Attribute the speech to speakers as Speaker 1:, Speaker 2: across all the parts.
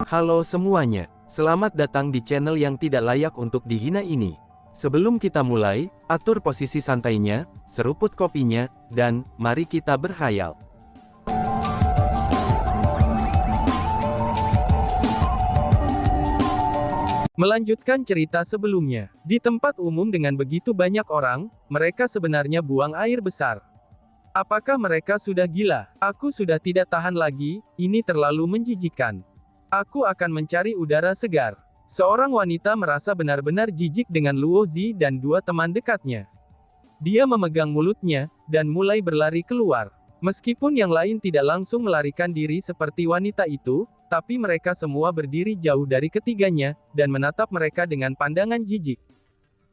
Speaker 1: Halo semuanya, selamat datang di channel yang tidak layak untuk dihina ini. Sebelum kita mulai, atur posisi santainya, seruput kopinya, dan mari kita berhayal. Melanjutkan cerita sebelumnya, di tempat umum dengan begitu banyak orang, mereka sebenarnya buang air besar. Apakah mereka sudah gila? Aku sudah tidak tahan lagi, ini terlalu menjijikkan. Aku akan mencari udara segar. Seorang wanita merasa benar-benar jijik dengan Luo Zi dan dua teman dekatnya. Dia memegang mulutnya, dan mulai berlari keluar. Meskipun yang lain tidak langsung melarikan diri seperti wanita itu, tapi mereka semua berdiri jauh dari ketiganya, dan menatap mereka dengan pandangan jijik.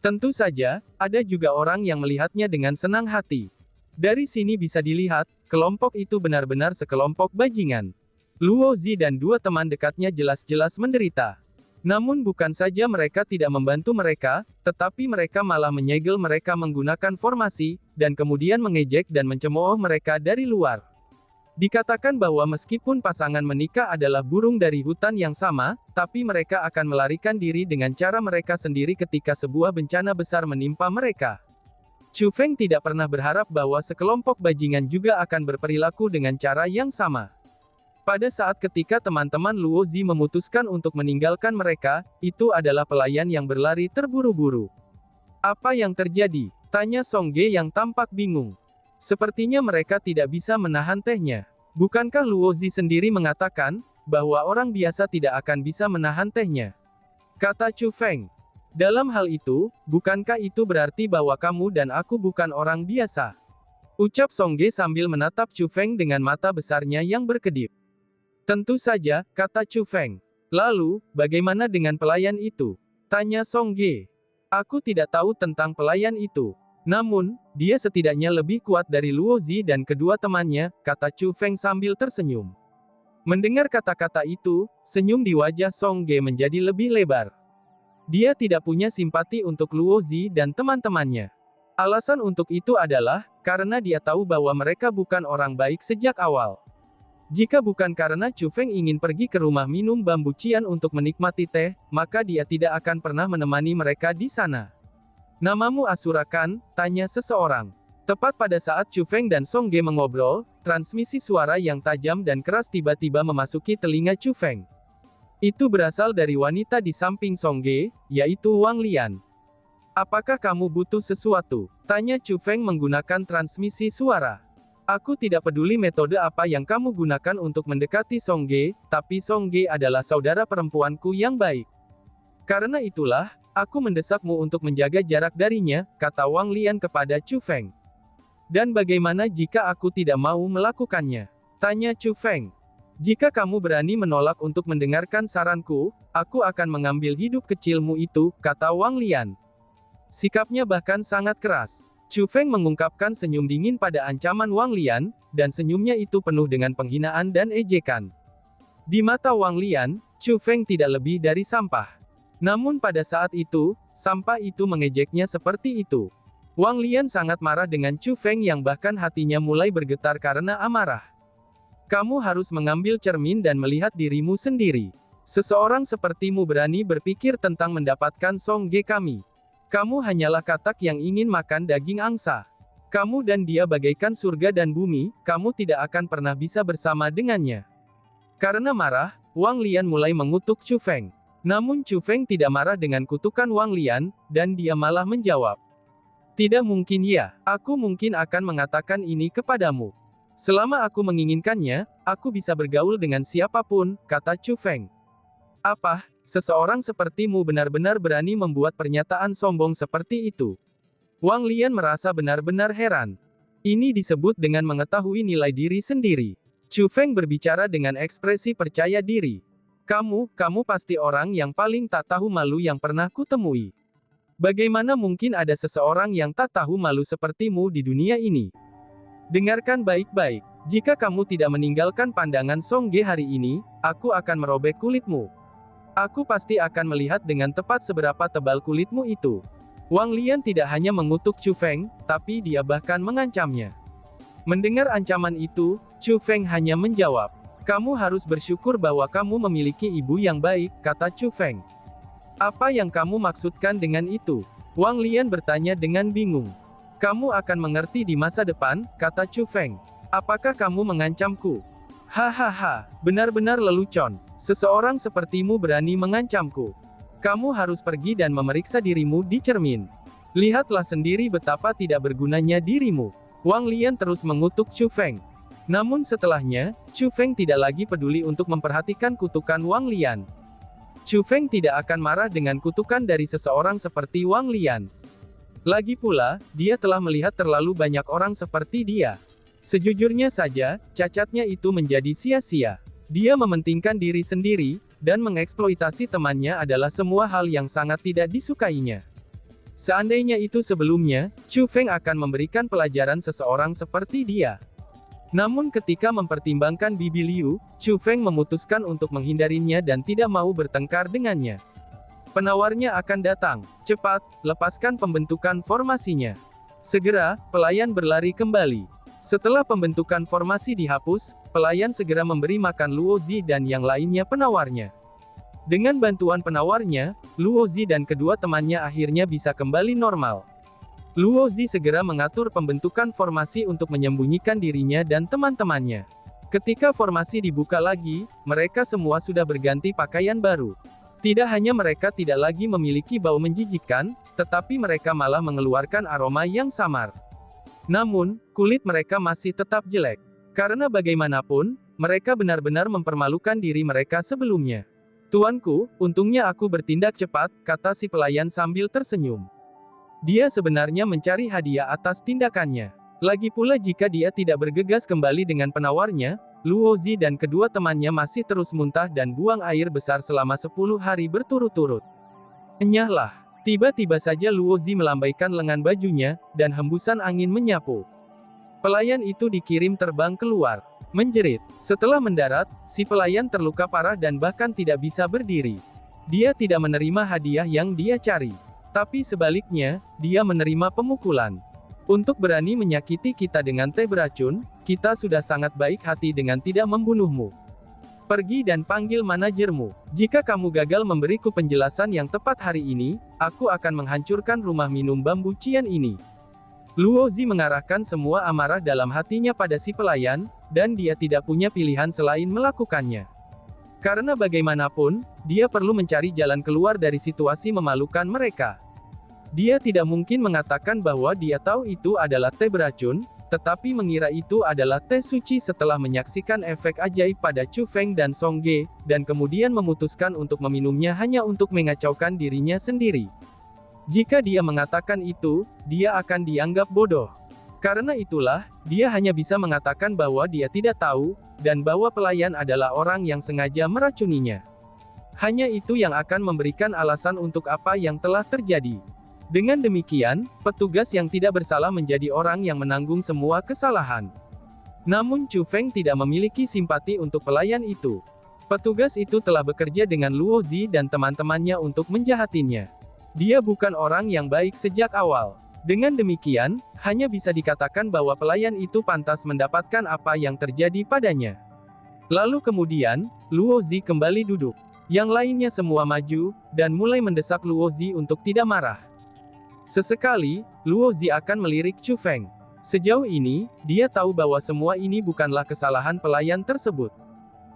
Speaker 1: Tentu saja, ada juga orang yang melihatnya dengan senang hati. Dari sini bisa dilihat, kelompok itu benar-benar sekelompok bajingan. Luo Zi dan dua teman dekatnya jelas-jelas menderita. Namun bukan saja mereka tidak membantu mereka, tetapi mereka malah menyegel mereka menggunakan formasi, dan kemudian mengejek dan mencemooh mereka dari luar. Dikatakan bahwa meskipun pasangan menikah adalah burung dari hutan yang sama, tapi mereka akan melarikan diri dengan cara mereka sendiri ketika sebuah bencana besar menimpa mereka. Chu Feng tidak pernah berharap bahwa sekelompok bajingan juga akan berperilaku dengan cara yang sama. Pada saat ketika teman-teman Luo Zi memutuskan untuk meninggalkan mereka, itu adalah pelayan yang berlari terburu-buru. Apa yang terjadi? Tanya Song Ge yang tampak bingung. Sepertinya mereka tidak bisa menahan tehnya. Bukankah Luo Zi sendiri mengatakan, bahwa orang biasa tidak akan bisa menahan tehnya? Kata Chu Feng. Dalam hal itu, bukankah itu berarti bahwa kamu dan aku bukan orang biasa? Ucap Song Ge sambil menatap Chu Feng dengan mata besarnya yang berkedip. Tentu saja, kata Chu Feng. Lalu, bagaimana dengan pelayan itu? Tanya Song Ge. Aku tidak tahu tentang pelayan itu. Namun, dia setidaknya lebih kuat dari Luo Zi dan kedua temannya, kata Chu Feng sambil tersenyum. Mendengar kata-kata itu, senyum di wajah Song Ge menjadi lebih lebar. Dia tidak punya simpati untuk Luo Zi dan teman-temannya. Alasan untuk itu adalah, karena dia tahu bahwa mereka bukan orang baik sejak awal. Jika bukan karena Chu Feng ingin pergi ke rumah minum bambu cian untuk menikmati teh, maka dia tidak akan pernah menemani mereka di sana. Namamu Asura kan? Tanya seseorang. Tepat pada saat Chu Feng dan Song Ge mengobrol, transmisi suara yang tajam dan keras tiba-tiba memasuki telinga Chu Feng. Itu berasal dari wanita di samping Song Ge, yaitu Wang Lian. Apakah kamu butuh sesuatu? Tanya Chu Feng menggunakan transmisi suara. Aku tidak peduli metode apa yang kamu gunakan untuk mendekati Song Ge, tapi Song Ge adalah saudara perempuanku yang baik. Karena itulah, aku mendesakmu untuk menjaga jarak darinya, kata Wang Lian kepada Chu Feng. Dan bagaimana jika aku tidak mau melakukannya? Tanya Chu Feng. Jika kamu berani menolak untuk mendengarkan saranku, aku akan mengambil hidup kecilmu itu, kata Wang Lian. Sikapnya bahkan sangat keras. Chu Feng mengungkapkan senyum dingin pada ancaman Wang Lian, dan senyumnya itu penuh dengan penghinaan dan ejekan. Di mata Wang Lian, Chu Feng tidak lebih dari sampah. Namun pada saat itu, sampah itu mengejeknya seperti itu. Wang Lian sangat marah dengan Chu Feng yang bahkan hatinya mulai bergetar karena amarah. Kamu harus mengambil cermin dan melihat dirimu sendiri. Seseorang sepertimu berani berpikir tentang mendapatkan Song Ge kami. Kamu hanyalah katak yang ingin makan daging angsa. Kamu dan dia bagaikan surga dan bumi, kamu tidak akan pernah bisa bersama dengannya. Karena marah, Wang Lian mulai mengutuk Chu Feng. Namun Chu Feng tidak marah dengan kutukan Wang Lian, dan dia malah menjawab. Tidak mungkin ya, aku mungkin akan mengatakan ini kepadamu. Selama aku menginginkannya, aku bisa bergaul dengan siapapun, kata Chu Feng. Apa? Seseorang sepertimu benar-benar berani membuat pernyataan sombong seperti itu. Wang Lian merasa benar-benar heran. Ini disebut dengan mengetahui nilai diri sendiri. Chu Feng berbicara dengan ekspresi percaya diri. Kamu pasti orang yang paling tak tahu malu yang pernah kutemui. Bagaimana mungkin ada seseorang yang tak tahu malu sepertimu di dunia ini? Dengarkan baik-baik. Jika kamu tidak meninggalkan pandangan Song Ge hari ini, aku akan merobek kulitmu. Aku pasti akan melihat dengan tepat seberapa tebal kulitmu itu. Wang Lian tidak hanya mengutuk Chu Feng, tapi dia bahkan mengancamnya. Mendengar ancaman itu, Chu Feng hanya menjawab. Kamu harus bersyukur bahwa kamu memiliki ibu yang baik, kata Chu Feng. Apa yang kamu maksudkan dengan itu? Wang Lian bertanya dengan bingung. Kamu akan mengerti di masa depan, kata Chu Feng. Apakah kamu mengancamku? Hahaha, benar-benar lelucon. Seseorang sepertimu berani mengancamku. Kamu harus pergi dan memeriksa dirimu di cermin. Lihatlah sendiri betapa tidak bergunanya dirimu. Wang Lian terus mengutuk Chu Feng. Namun setelahnya, Chu Feng tidak lagi peduli untuk memperhatikan kutukan Wang Lian. Chu Feng tidak akan marah dengan kutukan dari seseorang seperti Wang Lian. Lagi pula, dia telah melihat terlalu banyak orang seperti dia. Sejujurnya saja, cacatnya itu menjadi sia-sia. Dia mementingkan diri sendiri, dan mengeksploitasi temannya adalah semua hal yang sangat tidak disukainya. Seandainya itu sebelumnya, Chu Feng akan memberikan pelajaran seseorang seperti dia. Namun ketika mempertimbangkan Bibi Liu, Chu Feng memutuskan untuk menghindarinya dan tidak mau bertengkar dengannya. Penawarnya akan datang. Cepat, lepaskan pembentukan formasinya. Segera, pelayan berlari kembali. Setelah pembentukan formasi dihapus, pelayan segera memberi makan Luo Zi dan yang lainnya penawarnya. Dengan bantuan penawarnya, Luo Zi dan kedua temannya akhirnya bisa kembali normal. Luo Zi segera mengatur pembentukan formasi untuk menyembunyikan dirinya dan teman-temannya. Ketika formasi dibuka lagi, mereka semua sudah berganti pakaian baru. Tidak hanya mereka tidak lagi memiliki bau menjijikkan, tetapi mereka malah mengeluarkan aroma yang samar. Namun, kulit mereka masih tetap jelek. Karena bagaimanapun, mereka benar-benar mempermalukan diri mereka sebelumnya. Tuanku, untungnya aku bertindak cepat, kata si pelayan sambil tersenyum. Dia sebenarnya mencari hadiah atas tindakannya. Lagi pula jika dia tidak bergegas kembali dengan penawarnya, Luo Zi dan kedua temannya masih terus muntah dan buang air besar selama 10 hari berturut-turut. Enyahlah. Tiba-tiba saja Luo Zi melambaikan lengan bajunya, dan hembusan angin menyapu. Pelayan itu dikirim terbang keluar. Menjerit. Setelah mendarat, si pelayan terluka parah dan bahkan tidak bisa berdiri. Dia tidak menerima hadiah yang dia cari. Tapi sebaliknya, dia menerima pemukulan. Untuk berani menyakiti kita dengan teh beracun, kita sudah sangat baik hati dengan tidak membunuhmu. Pergi dan panggil manajermu. Jika kamu gagal memberiku penjelasan yang tepat hari ini, aku akan menghancurkan rumah minum bambu Cian ini. Luo Zi mengarahkan semua amarah dalam hatinya pada si pelayan, dan dia tidak punya pilihan selain melakukannya. Karena bagaimanapun, dia perlu mencari jalan keluar dari situasi memalukan mereka. Dia tidak mungkin mengatakan bahwa dia tahu itu adalah teh beracun, tetapi mengira itu adalah teh suci setelah menyaksikan efek ajaib pada Chu Feng dan Song Ge, dan kemudian memutuskan untuk meminumnya hanya untuk mengacaukan dirinya sendiri. Jika dia mengatakan itu, dia akan dianggap bodoh. Karena itulah, dia hanya bisa mengatakan bahwa dia tidak tahu, dan bahwa pelayan adalah orang yang sengaja meracuninya. Hanya itu yang akan memberikan alasan untuk apa yang telah terjadi. Dengan demikian, petugas yang tidak bersalah menjadi orang yang menanggung semua kesalahan. Namun Chu Feng tidak memiliki simpati untuk pelayan itu. Petugas itu telah bekerja dengan Luo Zi dan teman-temannya untuk menjahatinya. Dia bukan orang yang baik sejak awal. Dengan demikian, hanya bisa dikatakan bahwa pelayan itu pantas mendapatkan apa yang terjadi padanya. Lalu kemudian, Luo Zi kembali duduk. Yang lainnya semua maju, dan mulai mendesak Luo Zi untuk tidak marah. Sesekali, Luo Zi akan melirik Chu Feng. Sejauh ini, dia tahu bahwa semua ini bukanlah kesalahan pelayan tersebut.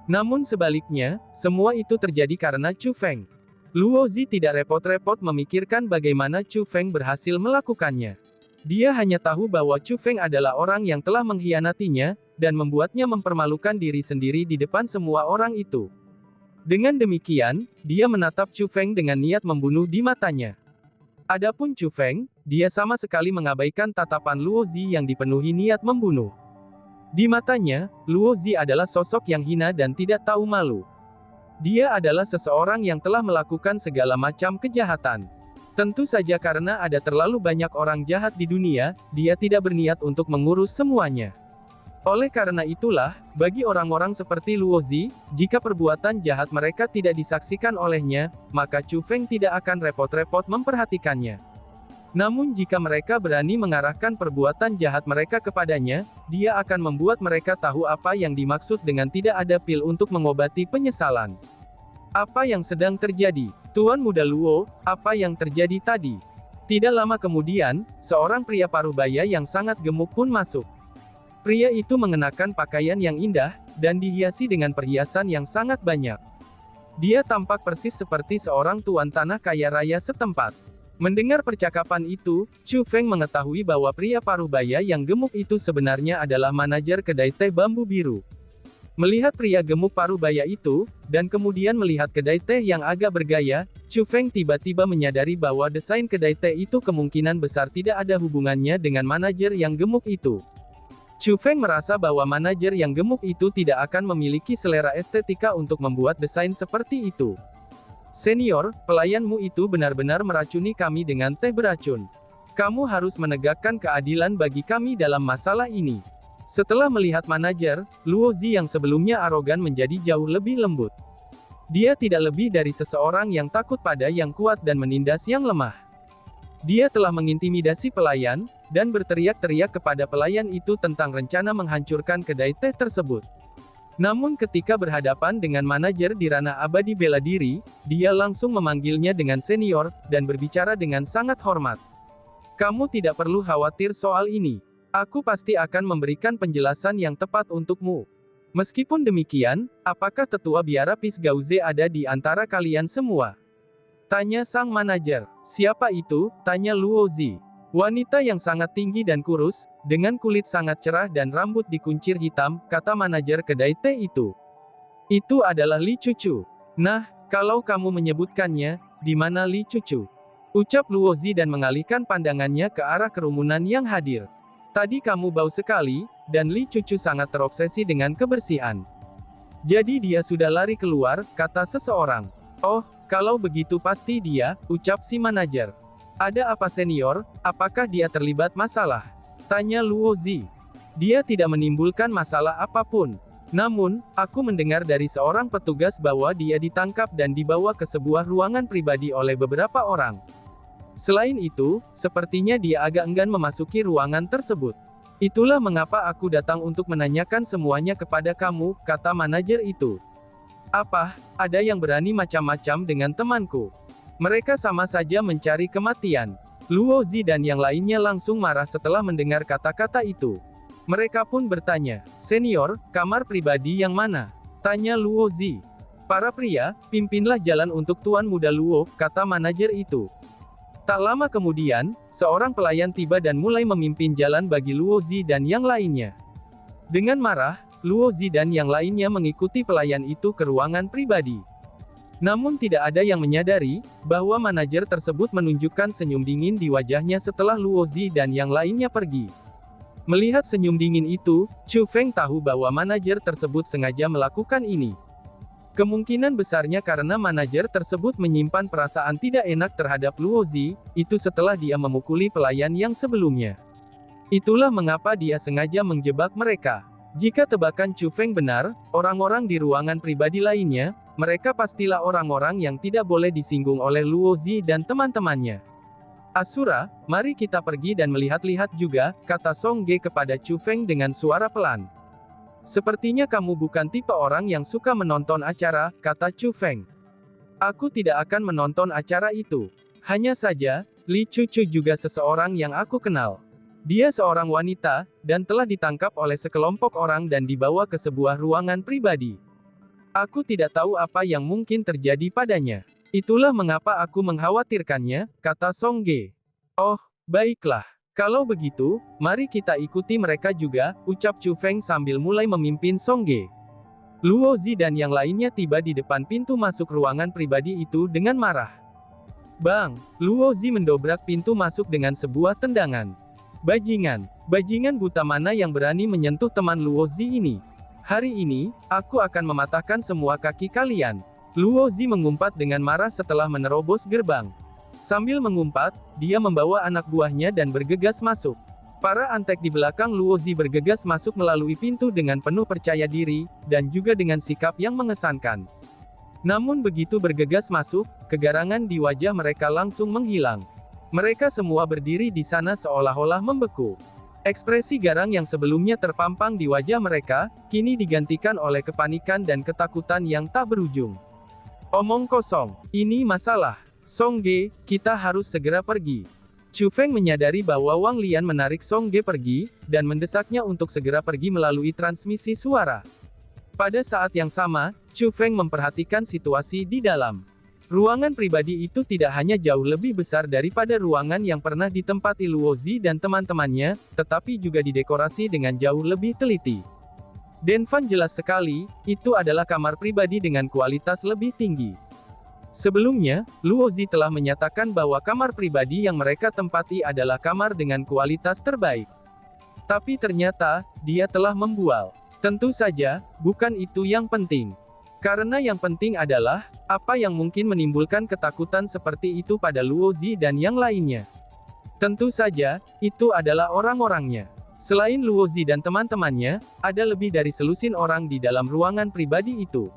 Speaker 1: Namun sebaliknya, semua itu terjadi karena Chu Feng. Luo Zi tidak repot-repot memikirkan bagaimana Chu Feng berhasil melakukannya. Dia hanya tahu bahwa Chu Feng adalah orang yang telah mengkhianatinya, dan membuatnya mempermalukan diri sendiri di depan semua orang itu. Dengan demikian, dia menatap Chu Feng dengan niat membunuh di matanya. Adapun Chu Feng, dia sama sekali mengabaikan tatapan Luo Zi yang dipenuhi niat membunuh. Di matanya, Luo Zi adalah sosok yang hina dan tidak tahu malu. Dia adalah seseorang yang telah melakukan segala macam kejahatan. Tentu saja karena ada terlalu banyak orang jahat di dunia, dia tidak berniat untuk mengurus semuanya. Oleh karena itulah, bagi orang-orang seperti Luo Zi, jika perbuatan jahat mereka tidak disaksikan olehnya, maka Chu Feng tidak akan repot-repot memperhatikannya. Namun jika mereka berani mengarahkan perbuatan jahat mereka kepadanya, dia akan membuat mereka tahu apa yang dimaksud dengan tidak ada pil untuk mengobati penyesalan. Apa yang sedang terjadi? Tuan Muda Luo, apa yang terjadi tadi? Tidak lama kemudian, seorang pria parubaya yang sangat gemuk pun masuk. Pria itu mengenakan pakaian yang indah, dan dihiasi dengan perhiasan yang sangat banyak. Dia tampak persis seperti seorang tuan tanah kaya raya setempat. Mendengar percakapan itu, Chu Feng mengetahui bahwa pria parubaya yang gemuk itu sebenarnya adalah manajer kedai teh bambu biru. Melihat pria gemuk parubaya itu, dan kemudian melihat kedai teh yang agak bergaya, Chu Feng tiba-tiba menyadari bahwa desain kedai teh itu kemungkinan besar tidak ada hubungannya dengan manajer yang gemuk itu. Chu Feng merasa bahwa manajer yang gemuk itu tidak akan memiliki selera estetika untuk membuat desain seperti itu. Senior, pelayanmu itu benar-benar meracuni kami dengan teh beracun. Kamu harus menegakkan keadilan bagi kami dalam masalah ini. Setelah melihat manajer, Luo Zi yang sebelumnya arogan menjadi jauh lebih lembut. Dia tidak lebih dari seseorang yang takut pada yang kuat dan menindas yang lemah. Dia telah mengintimidasi pelayan, dan berteriak-teriak kepada pelayan itu tentang rencana menghancurkan kedai teh tersebut. Namun ketika berhadapan dengan manajer di ranah abadi bela diri, dia langsung memanggilnya dengan senior, dan berbicara dengan sangat hormat. Kamu tidak perlu khawatir soal ini. Aku pasti akan memberikan penjelasan yang tepat untukmu. Meskipun demikian, apakah tetua biara Pis Gauze ada di antara kalian semua? Tanya sang manajer. Siapa itu? Tanya Luo Zi. Wanita yang sangat tinggi dan kurus, dengan kulit sangat cerah dan rambut dikuncir hitam, kata manajer kedai teh itu. Itu adalah Li Cucu. Nah, kalau kamu menyebutkannya, di mana Li Cucu? Ucap Luo Zi dan mengalihkan pandangannya ke arah kerumunan yang hadir. Tadi kamu bau sekali, dan Li Cucu sangat terobsesi dengan kebersihan. Jadi dia sudah lari keluar, kata seseorang. Oh, kalau begitu pasti dia, ucap si manajer. Ada apa senior, apakah dia terlibat masalah? Tanya Luo Zi. Dia tidak menimbulkan masalah apapun. Namun, aku mendengar dari seorang petugas bahwa dia ditangkap dan dibawa ke sebuah ruangan pribadi oleh beberapa orang. Selain itu, sepertinya dia agak enggan memasuki ruangan tersebut. Itulah mengapa aku datang untuk menanyakan semuanya kepada kamu, kata manajer itu. Apa, ada yang berani macam-macam dengan temanku? Mereka sama saja mencari kematian. Luo Zi dan yang lainnya langsung marah setelah mendengar kata-kata itu. Mereka pun bertanya, senior, kamar pribadi yang mana? Tanya Luo Zi. Para pria, pimpinlah jalan untuk Tuan Muda Luo, kata manajer itu. Tak lama kemudian, seorang pelayan tiba dan mulai memimpin jalan bagi Luo Zi dan yang lainnya. Dengan marah, Luo Zi dan yang lainnya mengikuti pelayan itu ke ruangan pribadi. Namun tidak ada yang menyadari, bahwa manajer tersebut menunjukkan senyum dingin di wajahnya setelah Luo Zi dan yang lainnya pergi. Melihat senyum dingin itu, Chu Feng tahu bahwa manajer tersebut sengaja melakukan ini. Kemungkinan besarnya karena manajer tersebut menyimpan perasaan tidak enak terhadap Luo Zi, itu setelah dia memukuli pelayan yang sebelumnya. Itulah mengapa dia sengaja menjebak mereka. Jika tebakan Chu Feng benar, orang-orang di ruangan pribadi lainnya, mereka pastilah orang-orang yang tidak boleh disinggung oleh Luo Zi dan teman-temannya. Asura, mari kita pergi dan melihat-lihat juga, kata Song Ge kepada Chu Feng dengan suara pelan. Sepertinya kamu bukan tipe orang yang suka menonton acara, kata Chu Feng. Aku tidak akan menonton acara itu. Hanya saja, Li Cucu juga seseorang yang aku kenal. Dia seorang wanita, dan telah ditangkap oleh sekelompok orang dan dibawa ke sebuah ruangan pribadi. Aku tidak tahu apa yang mungkin terjadi padanya. Itulah mengapa aku mengkhawatirkannya, kata Song Ge. Oh, baiklah. Kalau begitu, mari kita ikuti mereka juga, ucap Chu Feng sambil mulai memimpin Song Ge. Luo Zi dan yang lainnya tiba di depan pintu masuk ruangan pribadi itu dengan marah. Bang! Luo Zi mendobrak pintu masuk dengan sebuah tendangan. Bajingan! Bajingan buta mana yang berani menyentuh teman Luo Zi ini? Hari ini, aku akan mematahkan semua kaki kalian. Luo Zi mengumpat dengan marah setelah menerobos gerbang. Sambil mengumpat, dia membawa anak buahnya dan bergegas masuk. Para antek di belakang Luo Zi bergegas masuk melalui pintu dengan penuh percaya diri, dan juga dengan sikap yang mengesankan. Namun begitu bergegas masuk, kegarangan di wajah mereka langsung menghilang. Mereka semua berdiri di sana seolah-olah membeku. Ekspresi garang yang sebelumnya terpampang di wajah mereka, kini digantikan oleh kepanikan dan ketakutan yang tak berujung. Omong kosong. Ini masalah. Song Ge, kita harus segera pergi. Chu Feng menyadari bahwa Wang Lian menarik Song Ge pergi, dan mendesaknya untuk segera pergi melalui transmisi suara. Pada saat yang sama, Chu Feng memperhatikan situasi di dalam. Ruangan pribadi itu tidak hanya jauh lebih besar daripada ruangan yang pernah ditempati Luo Zi dan teman-temannya, tetapi juga didekorasi dengan jauh lebih teliti. Dan Fan jelas sekali, itu adalah kamar pribadi dengan kualitas lebih tinggi. Sebelumnya, Luo Zi telah menyatakan bahwa kamar pribadi yang mereka tempati adalah kamar dengan kualitas terbaik. Tapi ternyata, dia telah membual. Tentu saja, bukan itu yang penting. Karena yang penting adalah, apa yang mungkin menimbulkan ketakutan seperti itu pada Luo Zi dan yang lainnya. Tentu saja, itu adalah orang-orangnya. Selain Luo Zi dan teman-temannya, ada lebih dari selusin orang di dalam ruangan pribadi itu.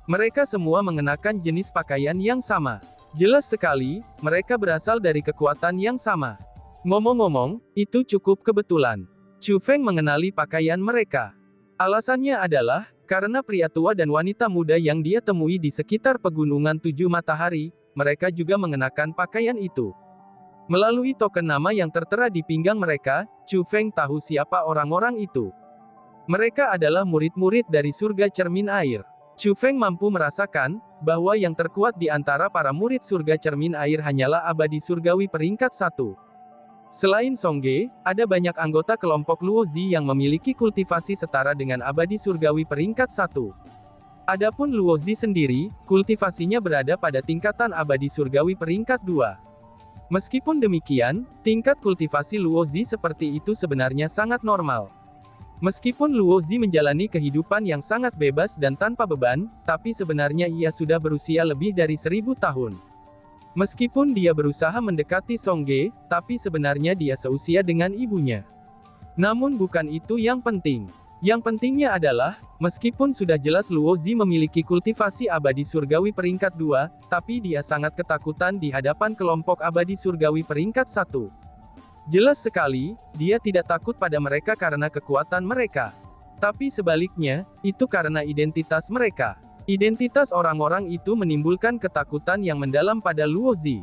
Speaker 1: Mereka semua mengenakan jenis pakaian yang sama. Jelas sekali, mereka berasal dari kekuatan yang sama. Ngomong-ngomong, itu cukup kebetulan. Chu Feng mengenali pakaian mereka. Alasannya adalah, karena pria tua dan wanita muda yang dia temui di sekitar pegunungan Tujuh Matahari, mereka juga mengenakan pakaian itu. Melalui token nama yang tertera di pinggang mereka, Chu Feng tahu siapa orang-orang itu. Mereka adalah murid-murid dari surga cermin air. Chu Feng mampu merasakan, bahwa yang terkuat di antara para murid surga cermin air hanyalah abadi surgawi peringkat 1. Selain Song Ge, ada banyak anggota kelompok Luo Zi yang memiliki kultivasi setara dengan abadi surgawi peringkat 1. Adapun Luo Zi sendiri, kultivasinya berada pada tingkatan abadi surgawi peringkat 2. Meskipun demikian, tingkat kultivasi Luo Zi seperti itu sebenarnya sangat normal. Meskipun Luo Zi menjalani kehidupan yang sangat bebas dan tanpa beban, tapi sebenarnya ia sudah berusia lebih dari 1000 tahun. Meskipun dia berusaha mendekati Song Ge, tapi sebenarnya dia seusia dengan ibunya. Namun bukan itu yang penting. Yang pentingnya adalah, meskipun sudah jelas Luo Zi memiliki kultivasi abadi surgawi peringkat 2, tapi dia sangat ketakutan di hadapan kelompok abadi surgawi peringkat 1. Jelas sekali, dia tidak takut pada mereka karena kekuatan mereka. Tapi sebaliknya, itu karena identitas mereka. Identitas orang-orang itu menimbulkan ketakutan yang mendalam pada Luo Zi.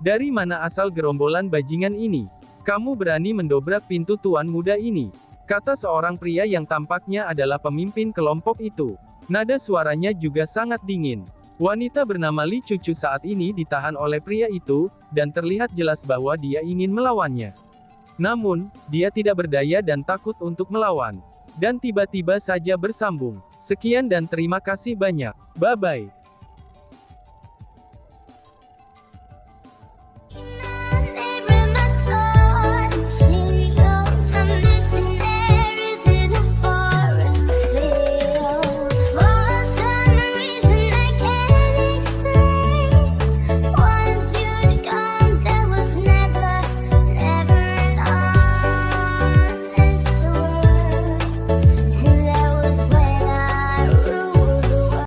Speaker 1: Dari mana asal gerombolan bajingan ini? Kamu berani mendobrak pintu tuan muda ini? Kata seorang pria yang tampaknya adalah pemimpin kelompok itu. Nada suaranya juga sangat dingin. Wanita bernama Li Cucu saat ini ditahan oleh pria itu, dan terlihat jelas bahwa dia ingin melawannya. Namun, dia tidak berdaya dan takut untuk melawan. Dan tiba-tiba saja bersambung. Sekian dan terima kasih banyak. Bye-bye.